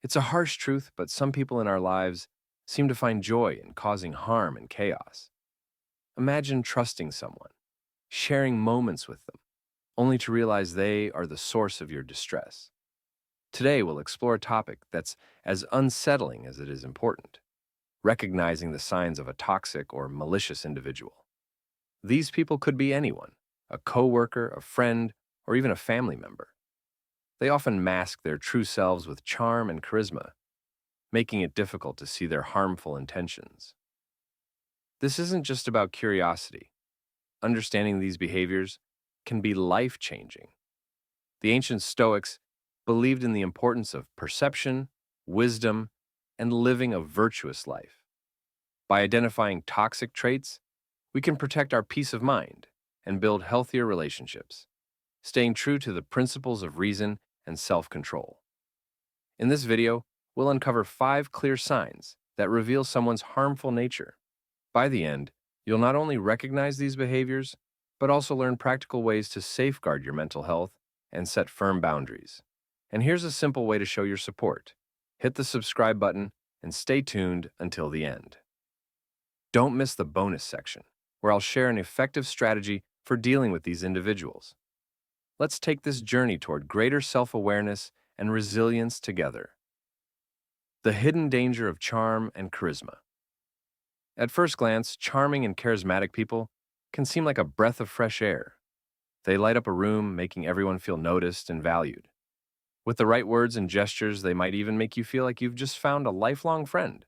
It's a harsh truth, but some people in our lives seem to find joy in causing harm and chaos. Imagine trusting someone, sharing moments with them, only to realize they are the source of your distress. Today, we'll explore a topic that's as unsettling as it is important: recognizing the signs of a toxic or malicious individual. These people could be anyone: a coworker, a friend, or even a family member. They often mask their true selves with charm and charisma, making it difficult to see their harmful intentions. This isn't just about curiosity. Understanding these behaviors can be life-changing. The ancient Stoics believed in the importance of perception, wisdom, and living a virtuous life. By identifying toxic traits, we can protect our peace of mind and build healthier relationships, staying true to the principles of reason and self-control. In this video, we'll uncover 5 clear signs that reveal someone's harmful nature. By the end, you'll not only recognize these behaviors, but also learn practical ways to safeguard your mental health and set firm boundaries. And here's a simple way to show your support. Hit the subscribe button and stay tuned until the end. Don't miss the bonus section, where I'll share an effective strategy for dealing with these individuals. Let's take this journey toward greater self-awareness and resilience together. The hidden danger of charm and charisma. At first glance, charming and charismatic people can seem like a breath of fresh air. They light up a room, making everyone feel noticed and valued. With the right words and gestures, they might even make you feel like you've just found a lifelong friend.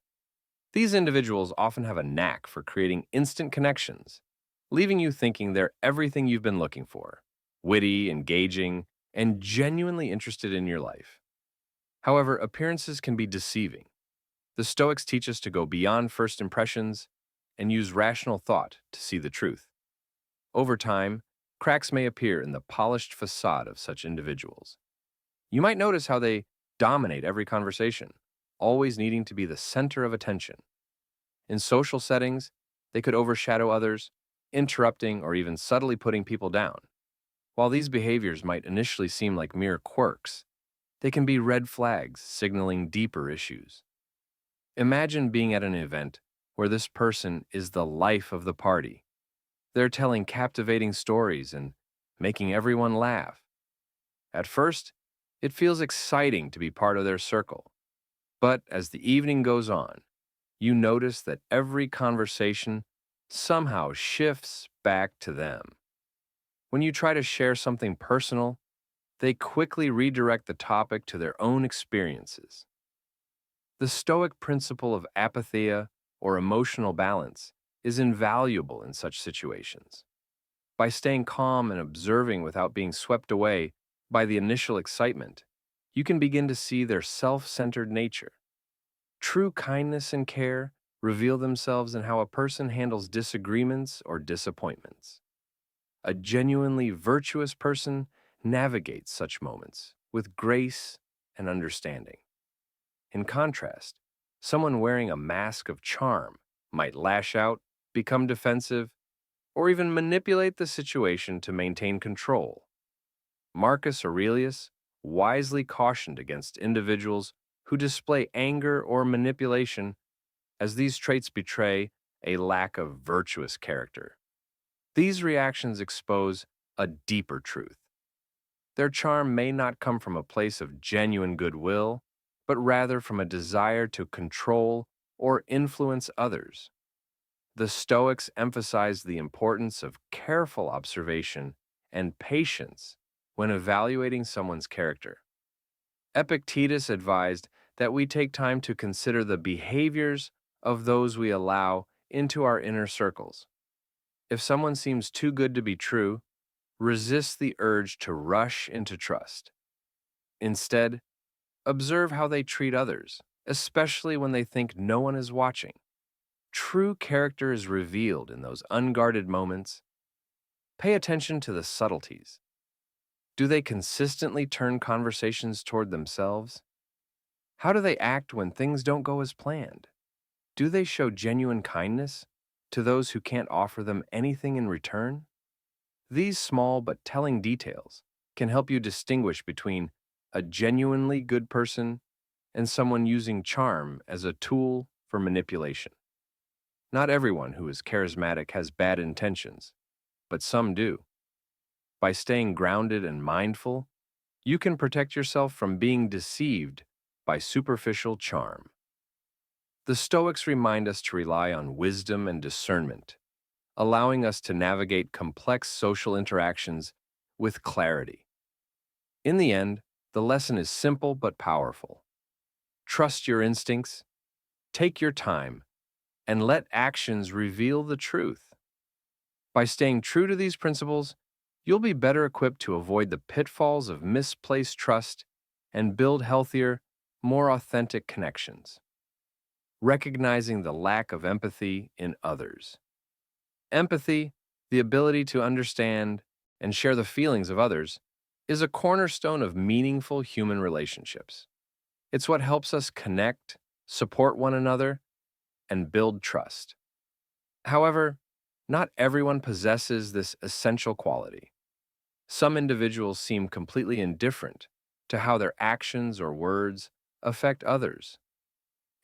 These individuals often have a knack for creating instant connections, leaving you thinking they're everything you've been looking for: witty, engaging, and genuinely interested in your life. However, appearances can be deceiving. The Stoics teach us to go beyond first impressions and use rational thought to see the truth. Over time, cracks may appear in the polished facade of such individuals. You might notice how they dominate every conversation, always needing to be the center of attention. In social settings, they could overshadow others, interrupting or even subtly putting people down. While these behaviors might initially seem like mere quirks, they can be red flags signaling deeper issues. Imagine being at an event where this person is the life of the party. They're telling captivating stories and making everyone laugh. At first, it feels exciting to be part of their circle. But as the evening goes on, you notice that every conversation somehow shifts back to them. When you try to share something personal, they quickly redirect the topic to their own experiences. The Stoic principle of apatheia, or emotional balance, is invaluable in such situations. By staying calm and observing without being swept away by the initial excitement, you can begin to see their self-centered nature. True kindness and care reveal themselves in how a person handles disagreements or disappointments. A genuinely virtuous person navigates such moments with grace and understanding. In contrast, someone wearing a mask of charm might lash out, become defensive, or even manipulate the situation to maintain control. Marcus Aurelius wisely cautioned against individuals who display anger or manipulation, as these traits betray a lack of virtuous character. These reactions expose a deeper truth. Their charm may not come from a place of genuine goodwill, but rather from a desire to control or influence others. The Stoics emphasized the importance of careful observation and patience when evaluating someone's character. Epictetus advised that we take time to consider the behaviors of those we allow into our inner circles. If someone seems too good to be true, resist the urge to rush into trust. Instead, observe how they treat others, especially when they think no one is watching. True character is revealed in those unguarded moments. Pay attention to the subtleties. Do they consistently turn conversations toward themselves? How do they act when things don't go as planned? Do they show genuine kindness to those who can't offer them anything in return? These small but telling details can help you distinguish between a genuinely good person and someone using charm as a tool for manipulation. Not everyone who is charismatic has bad intentions, but some do. By staying grounded and mindful, you can protect yourself from being deceived by superficial charm. The Stoics remind us to rely on wisdom and discernment, allowing us to navigate complex social interactions with clarity. In the end, the lesson is simple but powerful. Trust your instincts, take your time, and let actions reveal the truth. By staying true to these principles, you'll be better equipped to avoid the pitfalls of misplaced trust and build healthier, more authentic connections. Recognizing the lack of empathy in others. Empathy, the ability to understand and share the feelings of others, is a cornerstone of meaningful human relationships. It's what helps us connect, support one another, and build trust. However, not everyone possesses this essential quality. Some individuals seem completely indifferent to how their actions or words affect others,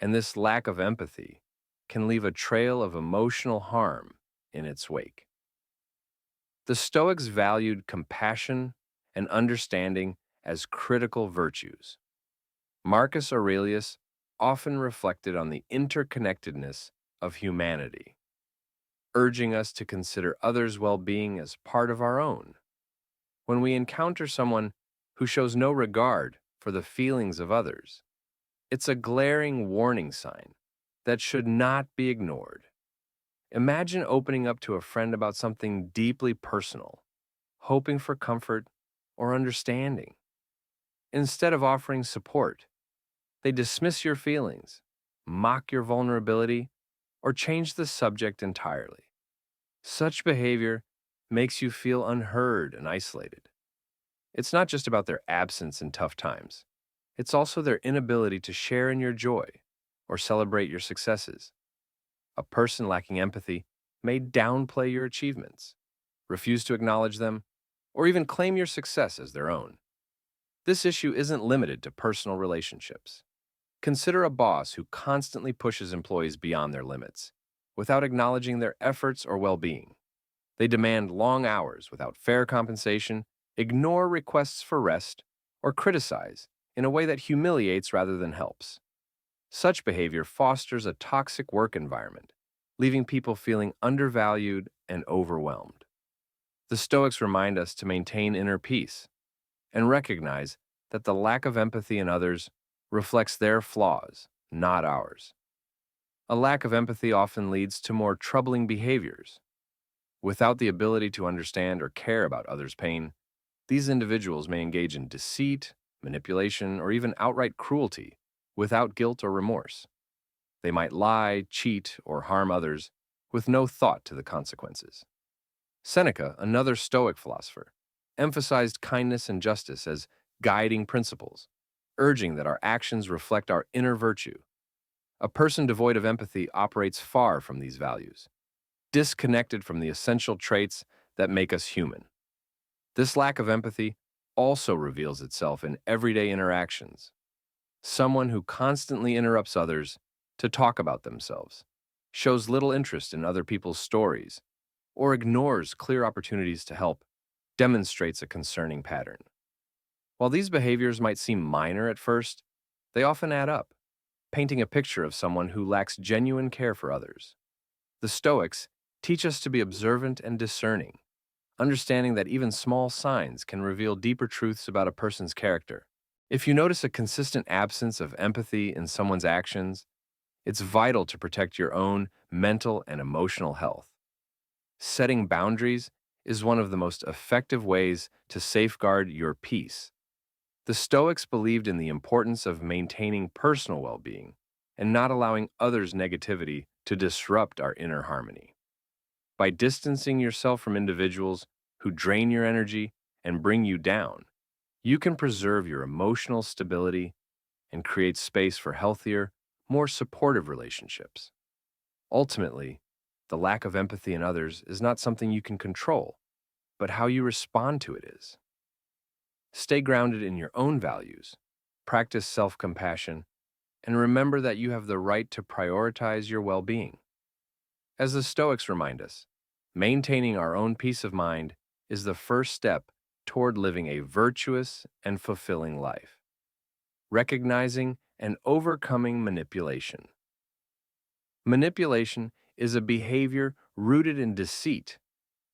and this lack of empathy can leave a trail of emotional harm in its wake. The Stoics valued compassion and understanding as critical virtues. Marcus Aurelius often reflected on the interconnectedness of humanity, urging us to consider others' well-being as part of our own. When we encounter someone who shows no regard for the feelings of others, it's a glaring warning sign that should not be ignored. Imagine opening up to a friend about something deeply personal, hoping for comfort or understanding. Instead of offering support, they dismiss your feelings, mock your vulnerability, or change the subject entirely. Such behavior makes you feel unheard and isolated. It's not just about their absence in tough times. It's also their inability to share in your joy or celebrate your successes. A person lacking empathy may downplay your achievements, refuse to acknowledge them, or even claim your success as their own. This issue isn't limited to personal relationships. Consider a boss who constantly pushes employees beyond their limits, without acknowledging their efforts or well-being. They demand long hours without fair compensation, ignore requests for rest, or criticize in a way that humiliates rather than helps. Such behavior fosters a toxic work environment, leaving people feeling undervalued and overwhelmed. The Stoics remind us to maintain inner peace and recognize that the lack of empathy in others reflects their flaws, not ours. A lack of empathy often leads to more troubling behaviors. Without the ability to understand or care about others' pain, these individuals may engage in deceit, manipulation, or even outright cruelty without guilt or remorse. They might lie, cheat, or harm others with no thought to the consequences. Seneca, another Stoic philosopher, emphasized kindness and justice as guiding principles, urging that our actions reflect our inner virtue. A person devoid of empathy operates far from these values, disconnected from the essential traits that make us human. This lack of empathy also reveals itself in everyday interactions. Someone who constantly interrupts others to talk about themselves, shows little interest in other people's stories, or ignores clear opportunities to help demonstrates a concerning pattern. While these behaviors might seem minor at first, they often add up, painting a picture of someone who lacks genuine care for others. The Stoics teach us to be observant and discerning, understanding that even small signs can reveal deeper truths about a person's character. If you notice a consistent absence of empathy in someone's actions, it's vital to protect your own mental and emotional health. Setting boundaries is one of the most effective ways to safeguard your peace. The Stoics believed in the importance of maintaining personal well-being and not allowing others' negativity to disrupt our inner harmony. By distancing yourself from individuals who drain your energy and bring you down, you can preserve your emotional stability and create space for healthier, more supportive relationships. Ultimately, the lack of empathy in others is not something you can control, but how you respond to it is. Stay grounded in your own values, practice self-compassion, and remember that you have the right to prioritize your well-being. As the Stoics remind us, maintaining our own peace of mind is the first step toward living a virtuous and fulfilling life. Recognizing and overcoming manipulation. Manipulation is a behavior rooted in deceit,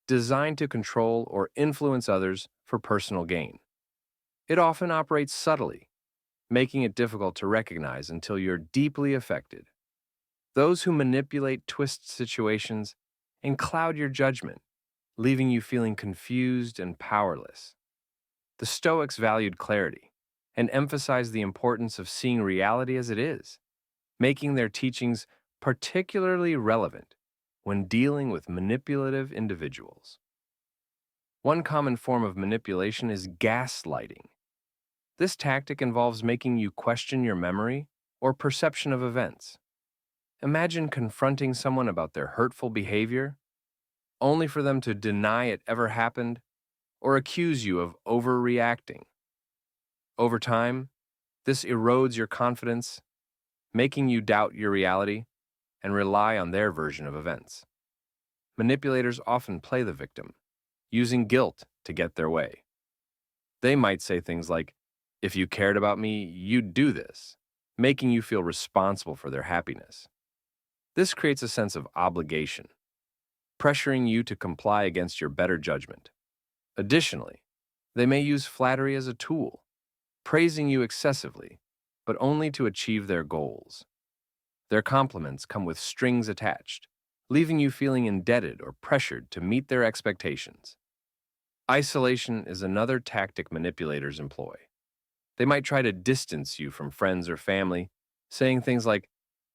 designed to control or influence others for personal gain. It often operates subtly, making it difficult to recognize until you're deeply affected. Those who manipulate twist situations and cloud your judgment, leaving you feeling confused and powerless. The Stoics valued clarity and emphasized the importance of seeing reality as it is, making their teachings particularly relevant when dealing with manipulative individuals. One common form of manipulation is gaslighting. This tactic involves making you question your memory or perception of events. Imagine confronting someone about their hurtful behavior, only for them to deny it ever happened or accuse you of overreacting. Over time, this erodes your confidence, making you doubt your reality and rely on their version of events. Manipulators often play the victim, using guilt to get their way. They might say things like, "If you cared about me, you'd do this," making you feel responsible for their happiness. This creates a sense of obligation, pressuring you to comply against your better judgment. Additionally, they may use flattery as a tool, praising you excessively, but only to achieve their goals. Their compliments come with strings attached, leaving you feeling indebted or pressured to meet their expectations. Isolation is another tactic manipulators employ. They might try to distance you from friends or family, saying things like,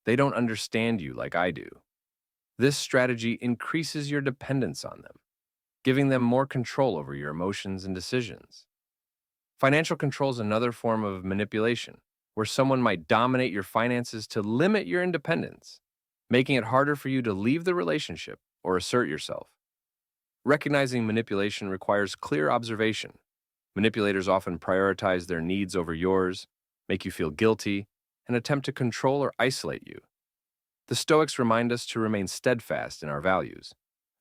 "They don't understand you like I do." This strategy increases your dependence on them, giving them more control over your emotions and decisions. Financial control is another form of manipulation, where someone might dominate your finances to limit your independence, making it harder for you to leave the relationship or assert yourself. Recognizing manipulation requires clear observation. Manipulators often prioritize their needs over yours, make you feel guilty, and attempt to control or isolate you. The Stoics remind us to remain steadfast in our values,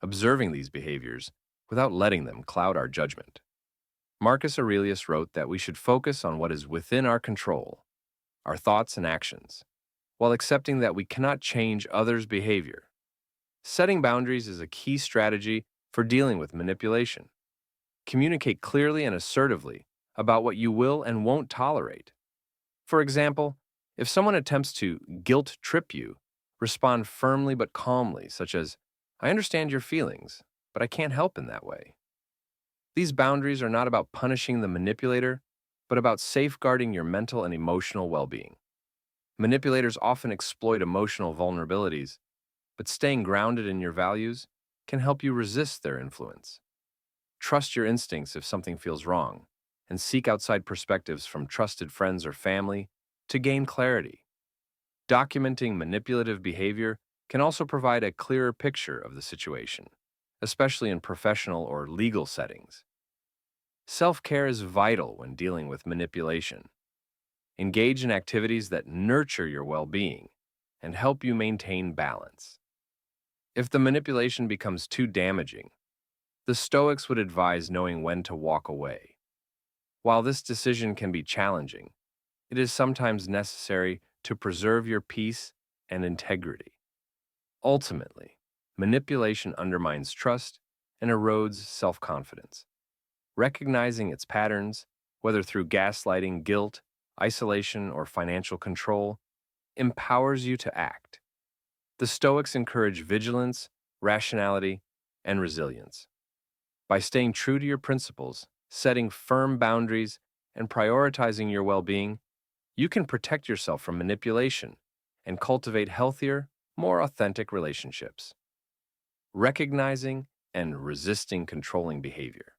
observing these behaviors without letting them cloud our judgment. Marcus Aurelius wrote that we should focus on what is within our control, our thoughts and actions, while accepting that we cannot change others' behavior. Setting boundaries is a key strategy for dealing with manipulation. Communicate clearly and assertively about what you will and won't tolerate. For example, if someone attempts to guilt trip you, respond firmly but calmly, such as, "I understand your feelings, but I can't help in that way." These boundaries are not about punishing the manipulator, but about safeguarding your mental and emotional well-being. Manipulators often exploit emotional vulnerabilities, but staying grounded in your values can help you resist their influence. Trust your instincts if something feels wrong, and seek outside perspectives from trusted friends or family to gain clarity. Documenting manipulative behavior can also provide a clearer picture of the situation, especially in professional or legal settings. Self-care is vital when dealing with manipulation. Engage in activities that nurture your well-being and help you maintain balance. If the manipulation becomes too damaging, the Stoics would advise knowing when to walk away. While this decision can be challenging, it is sometimes necessary to preserve your peace and integrity. Ultimately, manipulation undermines trust and erodes self-confidence. Recognizing its patterns, whether through gaslighting, guilt, isolation, or financial control, empowers you to act. The Stoics encourage vigilance, rationality, and resilience. By staying true to your principles, setting firm boundaries, and prioritizing your well-being, you can protect yourself from manipulation and cultivate healthier, more authentic relationships. Recognizing and resisting controlling behavior.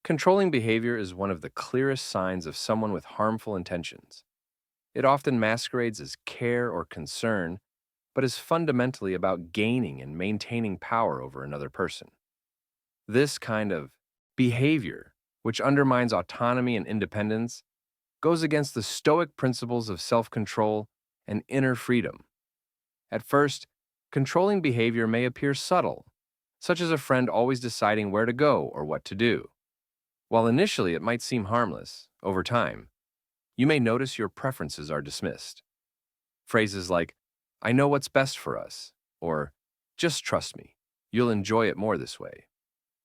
Controlling behavior is one of the clearest signs of someone with harmful intentions. It often masquerades as care or concern, but is fundamentally about gaining and maintaining power over another person. This kind of behavior, which undermines autonomy and independence, goes against the Stoic principles of self-control and inner freedom. At first, controlling behavior may appear subtle, such as a friend always deciding where to go or what to do. While initially it might seem harmless, over time, you may notice your preferences are dismissed. Phrases like, "I know what's best for us," or "just trust me, you'll enjoy it more this way,"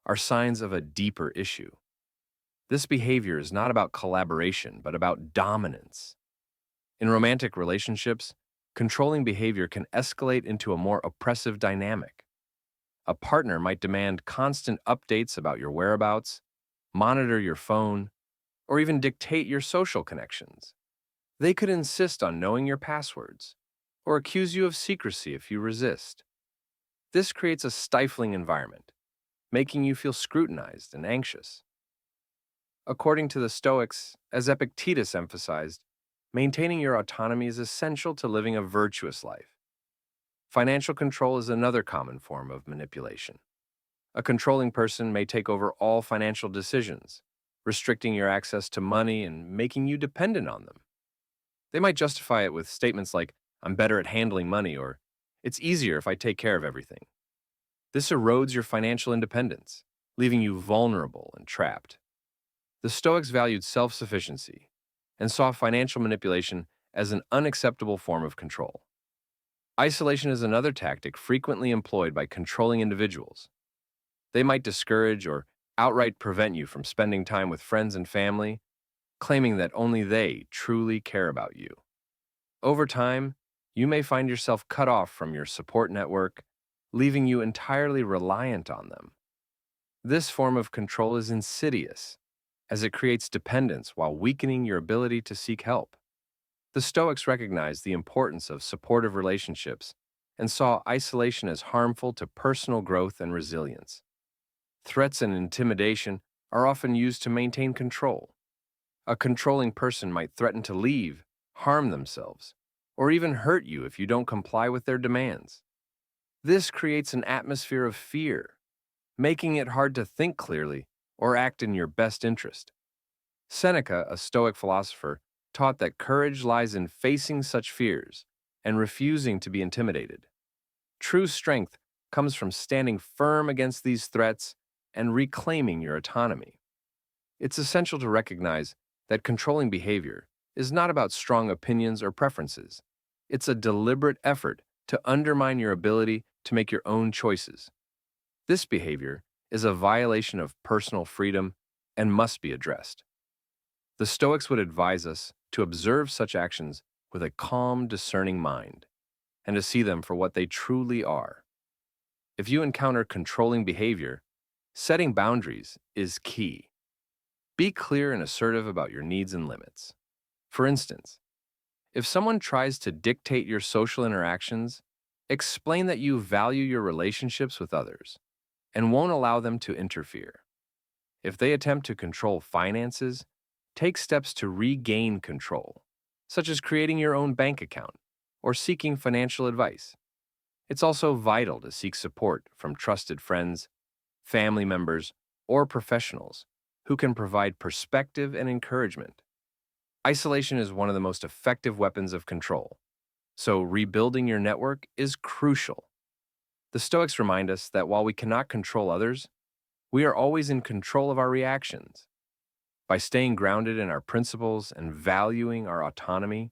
are signs of a deeper issue. This behavior is not about collaboration, but about dominance. In romantic relationships, controlling behavior can escalate into a more oppressive dynamic. A partner might demand constant updates about your whereabouts, monitor your phone, or even dictate your social connections. They could insist on knowing your passwords, or accuse you of secrecy if you resist. This creates a stifling environment, making you feel scrutinized and anxious. According to the Stoics, as Epictetus emphasized, maintaining your autonomy is essential to living a virtuous life. Financial control is another common form of manipulation. A controlling person may take over all financial decisions, restricting your access to money and making you dependent on them. They might justify it with statements like, "I'm better at handling money," or "it's easier if I take care of everything." This erodes your financial independence, leaving you vulnerable and trapped. The Stoics valued self-sufficiency and saw financial manipulation as an unacceptable form of control. Isolation is another tactic frequently employed by controlling individuals. They might discourage or outright prevent you from spending time with friends and family, claiming that only they truly care about you. Over time, you may find yourself cut off from your support network, leaving you entirely reliant on them. This form of control is insidious, as it creates dependence while weakening your ability to seek help. The Stoics recognized the importance of supportive relationships and saw isolation as harmful to personal growth and resilience. Threats and intimidation are often used to maintain control. A controlling person might threaten to leave, harm themselves, or even hurt you if you don't comply with their demands. This creates an atmosphere of fear, making it hard to think clearly or act in your best interest. Seneca, a Stoic philosopher, taught that courage lies in facing such fears and refusing to be intimidated. True strength comes from standing firm against these threats and reclaiming your autonomy. It's essential to recognize that controlling behavior is not about strong opinions or preferences. It's a deliberate effort to undermine your ability to make your own choices. This behavior is a violation of personal freedom and must be addressed. The Stoics would advise us to observe such actions with a calm, discerning mind and to see them for what they truly are. If you encounter controlling behavior, setting boundaries is key. Be clear and assertive about your needs and limits. For instance, if someone tries to dictate your social interactions, explain that you value your relationships with others and won't allow them to interfere. If they attempt to control finances, take steps to regain control, such as creating your own bank account or seeking financial advice. It's also vital to seek support from trusted friends, family members, or professionals who can provide perspective and encouragement. Isolation is one of the most effective weapons of control, so rebuilding your network is crucial. The Stoics remind us that while we cannot control others, we are always in control of our reactions. By staying grounded in our principles and valuing our autonomy,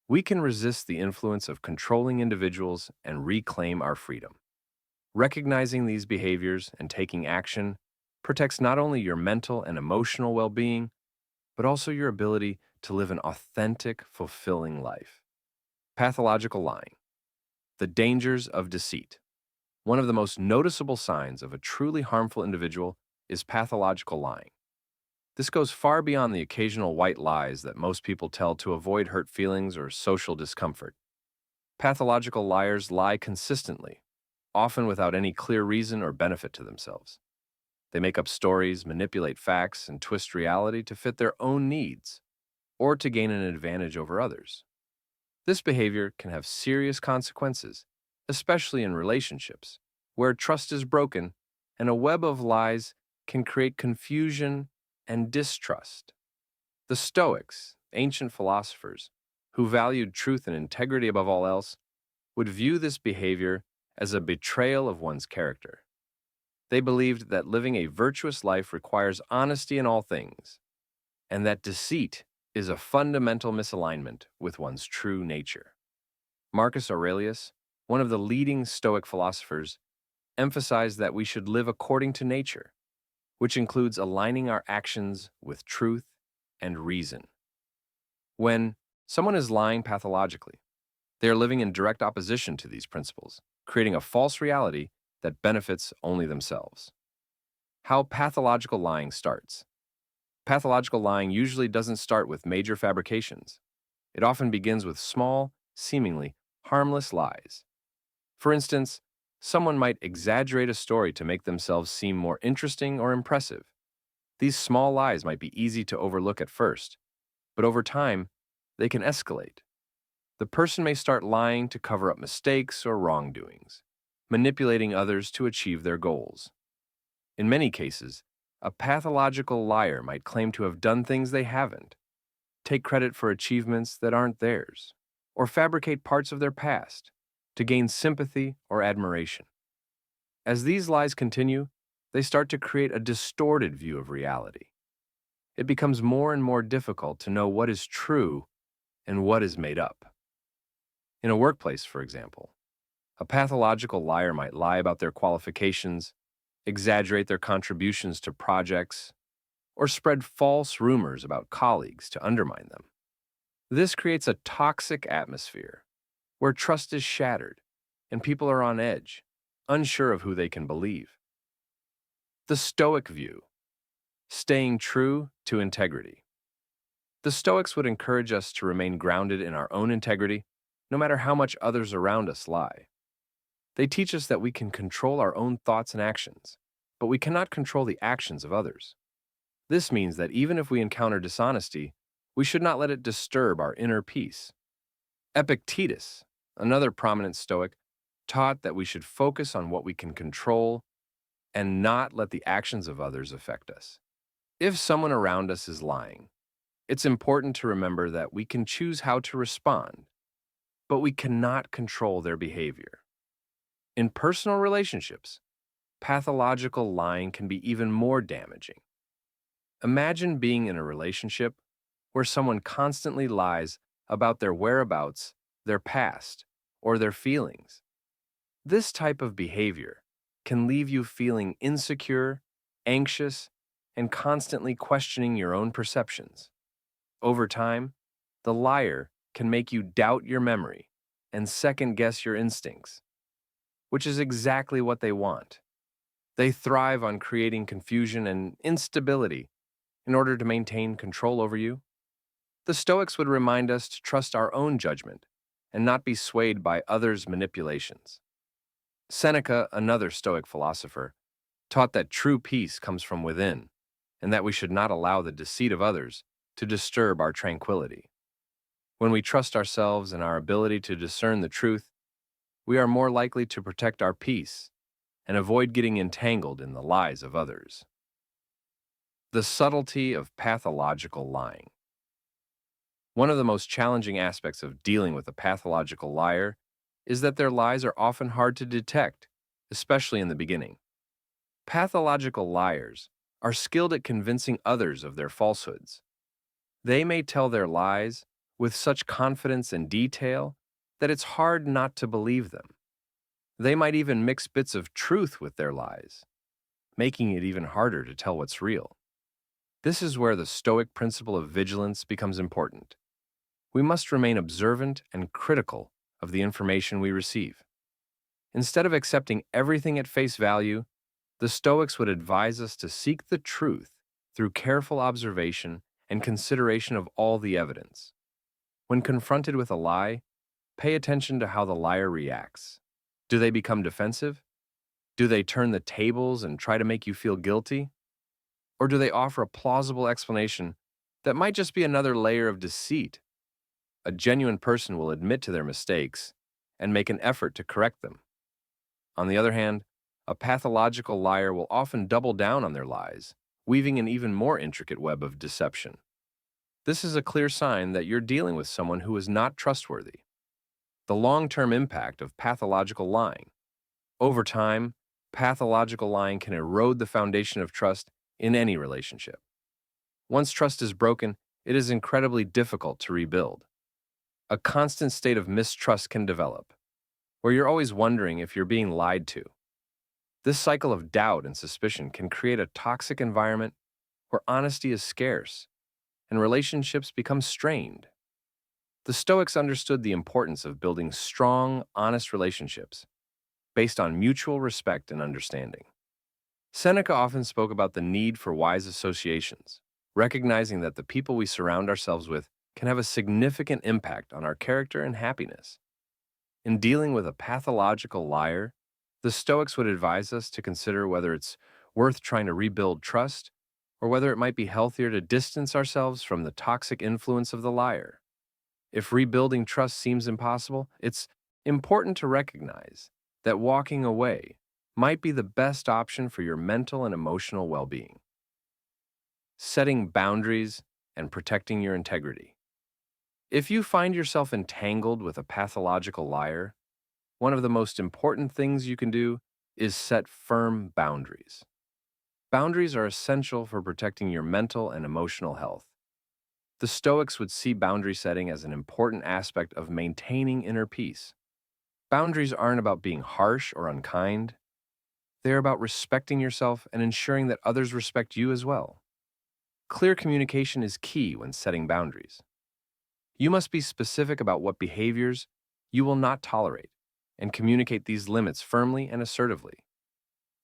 we can resist the influence of controlling individuals and reclaim our freedom. Recognizing these behaviors and taking action protects not only your mental and emotional well-being, but also your ability to live an authentic, fulfilling life. Pathological lying. The dangers of deceit. One of the most noticeable signs of a truly harmful individual is pathological lying. This goes far beyond the occasional white lies that most people tell to avoid hurt feelings or social discomfort. Pathological liars lie consistently, often without any clear reason or benefit to themselves. They make up stories, manipulate facts, and twist reality to fit their own needs or to gain an advantage over others. This behavior can have serious consequences, especially in relationships, where trust is broken and a web of lies can create confusion and distrust. The Stoics, ancient philosophers, who valued truth and integrity above all else, would view this behavior as a betrayal of one's character. They believed that living a virtuous life requires honesty in all things, and that deceit is a fundamental misalignment with one's true nature. Marcus Aurelius, one of the leading Stoic philosophers, emphasized that we should live according to nature, which includes aligning our actions with truth and reason. When someone is lying pathologically, they are living in direct opposition to these principles, creating a false reality that benefits only themselves. How pathological lying starts. Pathological lying usually doesn't start with major fabrications. It often begins with small, seemingly harmless lies. For instance, someone might exaggerate a story to make themselves seem more interesting or impressive. These small lies might be easy to overlook at first, but over time, they can escalate. The person may start lying to cover up mistakes or wrongdoings, manipulating others to achieve their goals. In many cases, a pathological liar might claim to have done things they haven't, take credit for achievements that aren't theirs, or fabricate parts of their past to gain sympathy or admiration. As these lies continue, they start to create a distorted view of reality. It becomes more and more difficult to know what is true and what is made up. In a workplace, for example, a pathological liar might lie about their qualifications, exaggerate their contributions to projects, or spread false rumors about colleagues to undermine them. This creates a toxic atmosphere where trust is shattered and people are on edge, unsure of who they can believe. The Stoic view, staying true to integrity. The Stoics would encourage us to remain grounded in our own integrity, no matter how much others around us lie. They teach us that we can control our own thoughts and actions, but we cannot control the actions of others. This means that even if we encounter dishonesty, we should not let it disturb our inner peace. Epictetus, another prominent Stoic, taught that we should focus on what we can control and not let the actions of others affect us. If someone around us is lying, it's important to remember that we can choose how to respond, but we cannot control their behavior. In personal relationships, pathological lying can be even more damaging. Imagine being in a relationship where someone constantly lies about their whereabouts, their past, or their feelings. This type of behavior can leave you feeling insecure, anxious, and constantly questioning your own perceptions. Over time, the liar can make you doubt your memory and second-guess your instincts, which is exactly what they want. They thrive on creating confusion and instability in order to maintain control over you. The Stoics would remind us to trust our own judgment and not be swayed by others' manipulations. Seneca, another Stoic philosopher, taught that true peace comes from within and that we should not allow the deceit of others to disturb our tranquility. When we trust ourselves and our ability to discern the truth, we are more likely to protect our peace and avoid getting entangled in the lies of others. The subtlety of pathological lying. One of the most challenging aspects of dealing with a pathological liar is that their lies are often hard to detect, especially in the beginning. Pathological liars are skilled at convincing others of their falsehoods. They may tell their lies with such confidence and detail that it's hard not to believe them. They might even mix bits of truth with their lies, making it even harder to tell what's real. This is where the Stoic principle of vigilance becomes important. We must remain observant and critical of the information we receive. Instead of accepting everything at face value, the Stoics would advise us to seek the truth through careful observation and consideration of all the evidence. When confronted with a lie, pay attention to how the liar reacts. Do they become defensive? Do they turn the tables and try to make you feel guilty? Or do they offer a plausible explanation that might just be another layer of deceit? A genuine person will admit to their mistakes and make an effort to correct them. On the other hand, a pathological liar will often double down on their lies, weaving an even more intricate web of deception. This is a clear sign that you're dealing with someone who is not trustworthy. The long-term impact of pathological lying. Over time, pathological lying can erode the foundation of trust in any relationship. Once trust is broken, it is incredibly difficult to rebuild. A constant state of mistrust can develop, where you're always wondering if you're being lied to. This cycle of doubt and suspicion can create a toxic environment where honesty is scarce and relationships become strained. The Stoics understood the importance of building strong, honest relationships based on mutual respect and understanding. Seneca often spoke about the need for wise associations, recognizing that the people we surround ourselves with can have a significant impact on our character and happiness. In dealing with a pathological liar, the Stoics would advise us to consider whether it's worth trying to rebuild trust or whether it might be healthier to distance ourselves from the toxic influence of the liar. If rebuilding trust seems impossible, it's important to recognize that walking away might be the best option for your mental and emotional well-being. Setting boundaries and protecting your integrity. If you find yourself entangled with a pathological liar, one of the most important things you can do is set firm boundaries. Boundaries are essential for protecting your mental and emotional health. The Stoics would see boundary setting as an important aspect of maintaining inner peace. Boundaries aren't about being harsh or unkind. They're about respecting yourself and ensuring that others respect you as well. Clear communication is key when setting boundaries. You must be specific about what behaviors you will not tolerate and communicate these limits firmly and assertively.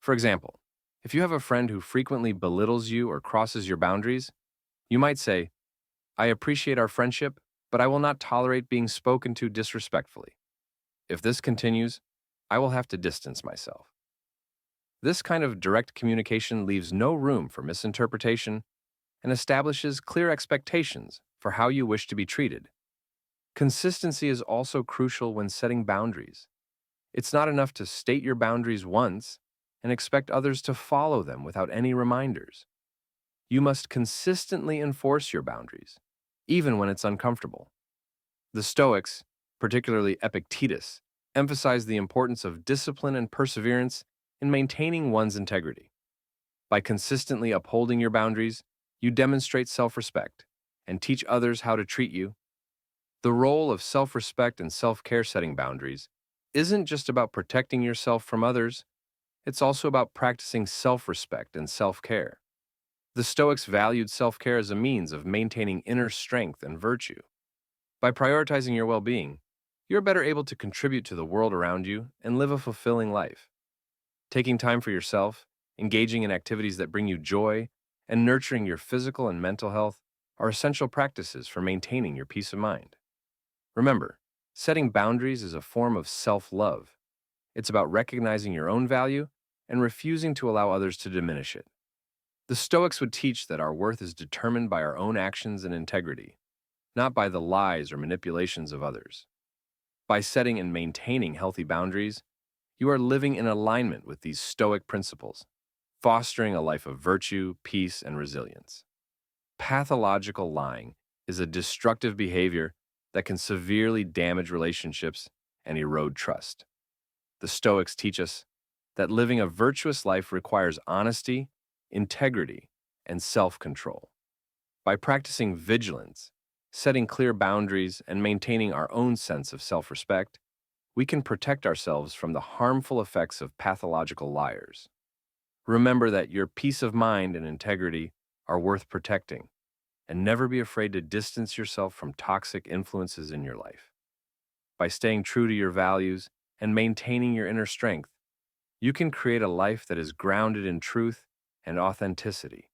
For example, if you have a friend who frequently belittles you or crosses your boundaries, you might say, "I appreciate our friendship, but I will not tolerate being spoken to disrespectfully. If this continues, I will have to distance myself." This kind of direct communication leaves no room for misinterpretation and establishes clear expectations for how you wish to be treated. Consistency is also crucial when setting boundaries. It's not enough to state your boundaries once and expect others to follow them without any reminders. You must consistently enforce your boundaries, even when it's uncomfortable. The Stoics, particularly Epictetus, emphasized the importance of discipline and perseverance in maintaining one's integrity. By consistently upholding your boundaries, you demonstrate self-respect and teach others how to treat you. The role of self-respect and self-care setting boundaries isn't just about protecting yourself from others, it's also about practicing self-respect and self-care. The Stoics valued self-care as a means of maintaining inner strength and virtue. By prioritizing your well-being, you're better able to contribute to the world around you and live a fulfilling life. Taking time for yourself, engaging in activities that bring you joy, and nurturing your physical and mental health are essential practices for maintaining your peace of mind. Remember, setting boundaries is a form of self-love. It's about recognizing your own value and refusing to allow others to diminish it. The Stoics would teach that our worth is determined by our own actions and integrity, not by the lies or manipulations of others. By setting and maintaining healthy boundaries, you are living in alignment with these Stoic principles, fostering a life of virtue, peace, and resilience. Pathological lying is a destructive behavior that can severely damage relationships and erode trust. The Stoics teach us that living a virtuous life requires honesty, integrity, and self-control. By practicing vigilance, setting clear boundaries, and maintaining our own sense of self-respect, we can protect ourselves from the harmful effects of pathological liars. Remember that your peace of mind and integrity are worth protecting, and never be afraid to distance yourself from toxic influences in your life. By staying true to your values and maintaining your inner strength, you can create a life that is grounded in truth and authenticity.